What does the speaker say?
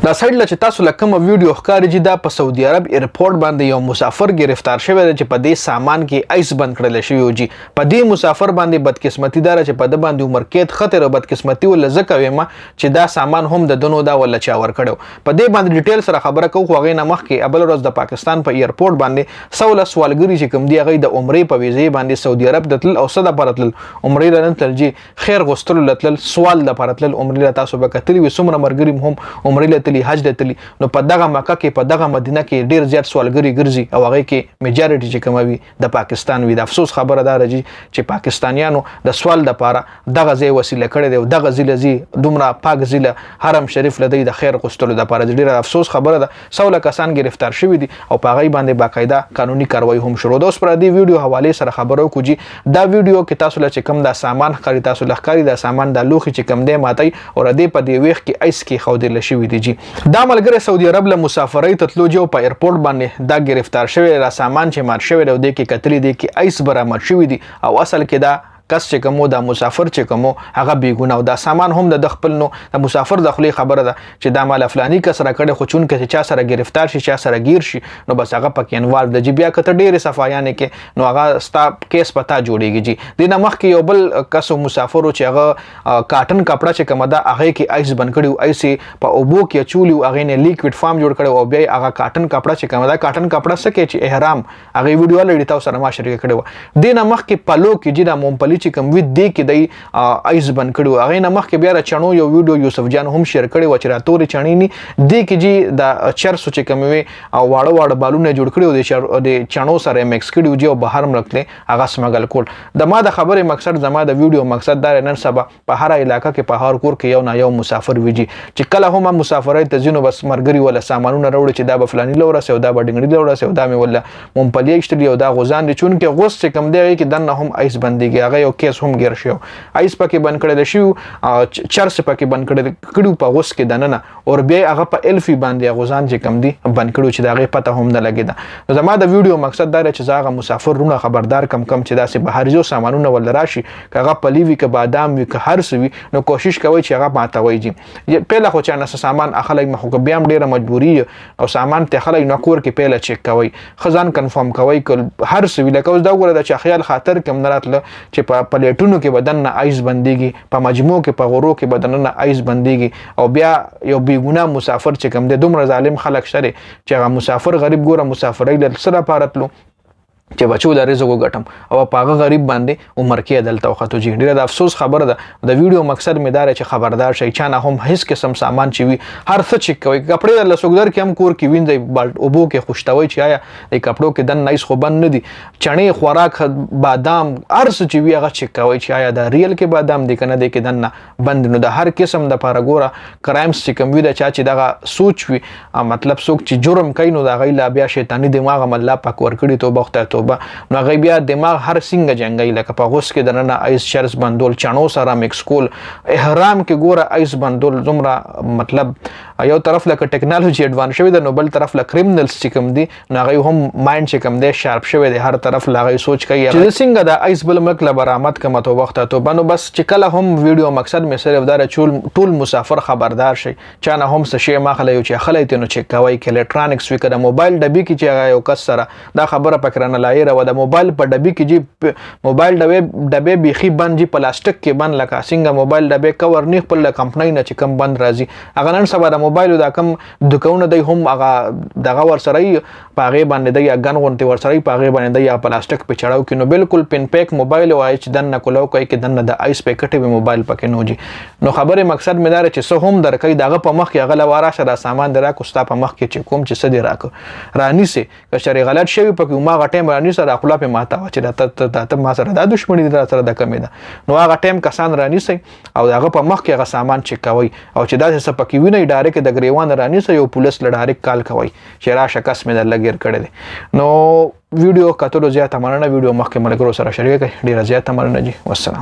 دا سایډ له چې تاسو له کومه ویډیو ښکاري چې دا په سعودي عرب ایرپورټ باندې یو مسافر گرفتار شوی دی چې په دې سامان کې ایس بند کړل شوی و. په دې مسافر باندې بدقسمتي دار چې په د باندې عمر قید خطر او بدقسمتي ول زکه ویم چې دا سامان هم د دونو دا ول چا ور کړو. په دې باندې ډیټیل سره خبره کوو خو غي نه مخکې ابل ورځ د پاکستان په ایرپورټ باندې سوال سوالګری چې کوم دی غي د عمرې په ویزه باندې سعودي عرب دتل او صد پرتل عمرې لنتل جی خیر غستل لتل سوال د پرتل عمرې تاسو به کتلی و سمره مرګري هم عمرې لتلی حج لتلی نو په دغه مکه کې په دغه مدینه کې ډیر زیات سوالګری ګرځي او هغه کې میجارټي چې کوموي د پاکستان وي. د افسوس خبره ده چې پاکستانیانو د سوال د پاره دغه ځای وسیله کړې دی او دغه ځلزي دومره پاک ځله حرم شریف لدی د خیر غستلو د پاره ډیر افسوس خبره ده. سوال کسان گرفتار شوی دي او په غي باندې باقاعده قانوني کاروایی هم شروع ده. اوس پر دې ویډیو حواله سره خبرو کوجی دا ویډیو کې تاسو له کوم دا سامان خرید تاسو لخري دا سامان د لوخي چې کم دی ماتي او ردی په دی ویخ کې ایس کې خو دل شوی دی. دا ملګری سعودي عرب له مسافرۍ تتلو جو په ایرپورټ باندې دا گرفتار شوی را سامان چې مات شوی دی د کې کتلی دی کې ایس برآمد شوی دی او اصل کې دا کس چې کومو دا مسافر چې کومو هغه بیګونه او دا سامان هم د خپل نو د مسافر د خلی خبره ده چې دا مال فلانی کس را کړي خو چون کې چا سره گرفتار شي چا سره گیر شي نو بس هغه پکې انوار د جی بیا کته ډیره صفایانه کې نو هغه ستا کیس پتا جوړیږي جی دینه مخ کې یو بل کس مسافر چې هغه کاټن کپڑا چې کوم دا هغه کې ایس بن کړي ایسي په اوبو کې چولی هغه نه لیکوډ فارم جوړ کړي او بیا هغه کاټن کپڑا چې کوم دا کاټن کپڑا سکه چې احرام هغه ویډیو لړی تاسو سره ما شریک کړو. دینه مخ کې پلو کې جی دا مونپلی چې کوم وی دی کې دی ایس بن کړو هغه نه مخ کې بیا چڼو یو ویډیو یوسف جان هم شیر کړي و چې راتوري چڼی ني دی کې جی دا چرسو چې کوم وی او واړه واړه بالونه جوړ کړي د چڼو سره مکس کړي جو بهر ملکله هغه سمګل کول. د ما د خبرې مقصد زما د ویډیو مقصد دا نن سبا په هر علاقې کې په هر کور کې یو نه یو مسافر ویجی چې کله هم مسافرای ته ځینو بس مرګري ولا سامانونه راوړي چې دا به فلانی لورا سه او دا به ډنګړي لورا سه او دا مې ولا مونپلی اشتلی او دا غوزان دي چون کې غوس چې کوم دی کې دنه هم ایس بنديږي هغه یو کیس هم ګر شو ایس پکې بند کړل شو چرس پکې بند کړو په غوس کې دننه او بیا هغه په الفی باندې غوزان چې کم دي بند کړو چې دا غي پته هم نه لګیدا. نو زما د ویډیو مقصد دا چې زاغه مسافر رونه خبردار کم چې داسې بهرجو سامانونه ول راشي کغه پلیوي ک بادام وی ک هر سوي نو کوشش کوي چې هغه ماتوي جی پهله خو چانه سامان اخلي مخ بیا هم ډیره مجبوری او سامان ته خلای نو کور کې پهله چک کوي خزان کنفرم کوي هر سوي لکه اوس دا ګوره د چا خیال خاطر کم نه راتله چې په پلیټونو کې بدن نه ایس بنديږي په مجموع کې په غورو کې بدن نه ایس بنديږي او بیا یو بیګونه مسافر چې کم د دومره ظالم خلک شره چې هغه مسافر غریب ګوره مسافرای ل سره پارتلو چې بچو د رزق وګټم او پاغه غریب باندې عمر کې دلته وختو جی ډیره د افسوس خبره ده. د ویډیو مقصد مې دار چې خبردار شي چانه هم هیڅ قسم سامان چې وي هر څه چې کوي کپڑے د لسوګدر کې هم کور کې وینځي بالټ اوبو کې خوشتوي چې آیا د کپړو کې دن نایس خو بند نه دي چڼې خوراک بادام هر څه چې وي هغه چې کوي چې آیا د ریل کې بادام دي کنه د کې دن بند نو د هر قسم د پاره ګوره کرایمز چې کوم وي د چا چې دغه سوچ وي مطلب څوک چې جرم کوي نو دا غي لا بیا شیطانی دماغ الله پاک ور کړی توبه خدای نو هغه بیا دماغ هر څنګه جنگي لکه په غوس کې دنه ایس شرس بندول چانو سره مکس کول احرام کې ګوره ایس بندول زمره مطلب یو طرف لکه ټیکنالوژي اډوانس شوی د نو بل طرف لکه کریمینلز چې کوم دي نو هغه هم مایند چې کوم دی شارپ شوی دی هر طرف لاغي سوچ کوي چې څنګه د ایس بل ملک له برآمد کوم ته وخت ته بنو بس چې کله هم ویډیو مقصد مې صرف دا ټول مسافر خبردار شي چانه هم څه شی ما خلای چې خلای ته نو چک کوي کې الکترونیکس وکړه موبایل ډبي کې چې یو کس سره دا خبره پکرنه لایره و د موبایل په ډبي کې جی موبایل ډبه بيخي بند جی پلاستیک کې بند لکه څنګه موبایل ډبه کور نه خپل کمپنۍ نه چې کم بند راځي هغه نن سبا د موبایل دا کم دکونه دی هم هغه دغه ور سره پاغه باندې دی غن غونته ور سره پاغه باندې دی پلاستیک په چړاو کې نو بالکل پن پیک موبایل وای چې دنه کولو کوي کې دنه د ایس پیکټ وی موبایل پکې نو جی نو خبره مقصد مې دار چې سه هم درکې دغه په مخ کې غلا واره شدا سامان درا کوستا په مخ کې چې کوم چې سدي راک رانی سي کشري غلط شوی پکې ما غټه رانی سره خپل په ماته چې ته ما سره د دښمنی در سره د کمې ده نو هغه ټیم کسان رانی سي او هغه په مخ کې هغه سامان چک کوي او چې دا څه پکې ویني ډایرکټ د ګریوان رانی سي یو پولیس لډایرکټ کال کوي چې راشه کس مې د لګیر کړی دی. نو ویډیو کتلو زیاته مننه ویډیو مخکې ملګرو سره شریک کړئ ډیره زیاته مننه جی والسلام.